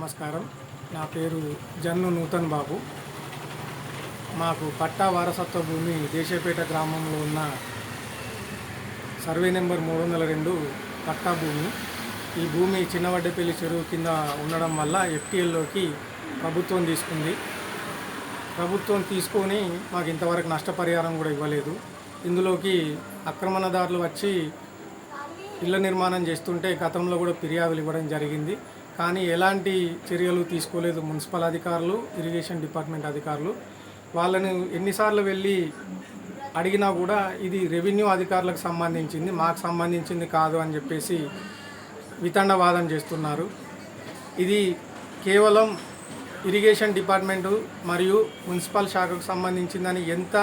నమస్కారం. నా పేరు జన్ను నూతన్ బాబు. మాకు పట్టా వారసత్వ భూమి దేశపేట గ్రామంలో ఉన్న సర్వే నెంబర్ 302 పట్టా భూమి. ఈ భూమి చిన్నవడ్డపల్లి చెరువు కింద ఉండడం వల్ల ఎఫ్టీఎల్లోకి ప్రభుత్వం తీసుకుంది. ప్రభుత్వం తీసుకొని మాకు ఇంతవరకు నష్టపరిహారం కూడా ఇవ్వలేదు. ఇందులోకి ఆక్రమణదారులు వచ్చి ఇళ్ల నిర్మాణం చేస్తుంటే గతంలో కూడా ఫిర్యాదులు ఇవ్వడం జరిగింది. కానీ ఎలాంటి చర్యలు తీసుకోలేదు మున్సిపల్ అధికారులు, ఇరిగేషన్ డిపార్ట్మెంట్ అధికారులు. వాళ్ళని ఎన్నిసార్లు వెళ్ళి అడిగినా కూడా ఇది రెవెన్యూ అధికారులకు సంబంధించింది, మాకు సంబంధించింది కాదు అని చెప్పేసి వితండవాదం చేస్తున్నారు. ఇది కేవలం ఇరిగేషన్ డిపార్ట్మెంటు మరియు మున్సిపల్ శాఖకు సంబంధించిందని ఎంత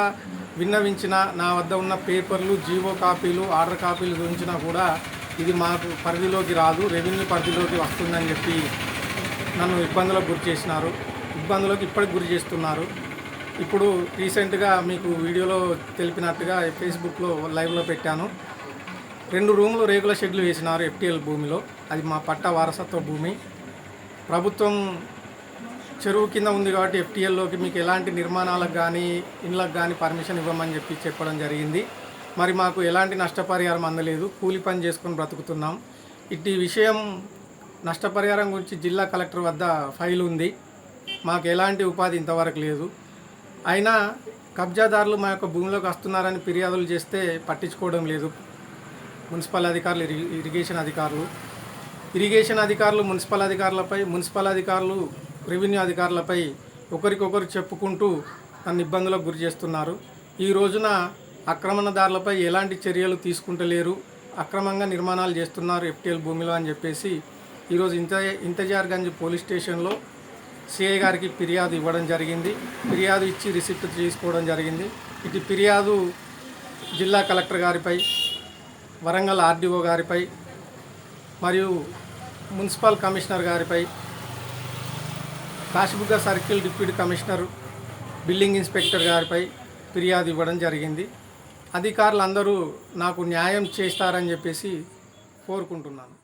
విన్నవించినా, నా వద్ద ఉన్న పేపర్లు, జీవో కాపీలు, ఆర్డర్ కాపీలు గురించినా కూడా ఇది మాకు పరిధిలోకి రాదు, రెవెన్యూ పరిధిలోకి వస్తుందని చెప్పి నన్ను ఇబ్బందులకు గురి చేసినారు. ఇబ్బందులకు ఇప్పటికి గురి చేస్తున్నారు. ఇప్పుడు రీసెంట్గా మీకు వీడియోలో తెలిపినట్టుగా ఫేస్బుక్లో లైవ్లో పెట్టాను. 2 రూములు రేకుల షెడ్లు వేసినారు ఎఫ్టీఎల్ భూమిలో. అది మా పట్టా వారసత్వ భూమి. ప్రభుత్వం చెరువు కింద ఉంది కాబట్టి ఎఫ్టీఎల్లోకి మీకు ఎలాంటి నిర్మాణాలకు కానీ ఇండ్లకు కానీ పర్మిషన్ ఇవ్వమని చెప్పడం జరిగింది. మరి మాకు ఎలాంటి నష్టపరిహారం అందలేదు. కూలి పని చేసుకొని బ్రతుకుతున్నాం. ఇట్టి విషయం నష్టపరిహారం గురించి జిల్లా కలెక్టర్ వద్ద ఫైల్ ఉంది. మాకు ఎలాంటి ఉపాధి ఇంతవరకు లేదు. అయినా కబ్జాదారులు మా యొక్క భూమిలోకి వస్తున్నారని ఫిర్యాదులు చేస్తే పట్టించుకోవడం లేదు మున్సిపల్ అధికారులు, ఇరిగేషన్ అధికారులు మున్సిపల్ అధికారులపై, మున్సిపల్ అధికారులు రెవెన్యూ అధికారులపై ఒకరికొకరు చెప్పుకుంటూ నన్ను ఇబ్బందులకు గురి చేస్తున్నారు. ఈ రోజున ఆక్రమణదారులపై ఎలాంటి చర్యలు తీసుకుంటలేరు, అక్రమంగా నిర్మాణాలు చేస్తున్నారు ఎఫ్టీఎల్ భూమిలో అని చెప్పేసి ఈరోజు ఇంతజార్గంజ్ పోలీస్ స్టేషన్లో సిఐ గారికి ఫిర్యాదు ఇవ్వడం జరిగింది. ఫిర్యాదు ఇచ్చి రిసిప్ట్ తీసుకోవడం జరిగింది. ఇటు ఫిర్యాదు జిల్లా కలెక్టర్ గారిపై, వరంగల్ ఆర్డీఓ గారిపై మరియు మున్సిపల్ కమిషనర్ గారిపై, Kashibugga circle deputy commissioner, building inspector గారిపై ఫిర్యాదు ఇవ్వడం జరిగింది. అధికారులందరూ నాకు న్యాయం చేస్తారని చెప్పేసి కోరుకుంటున్నాను.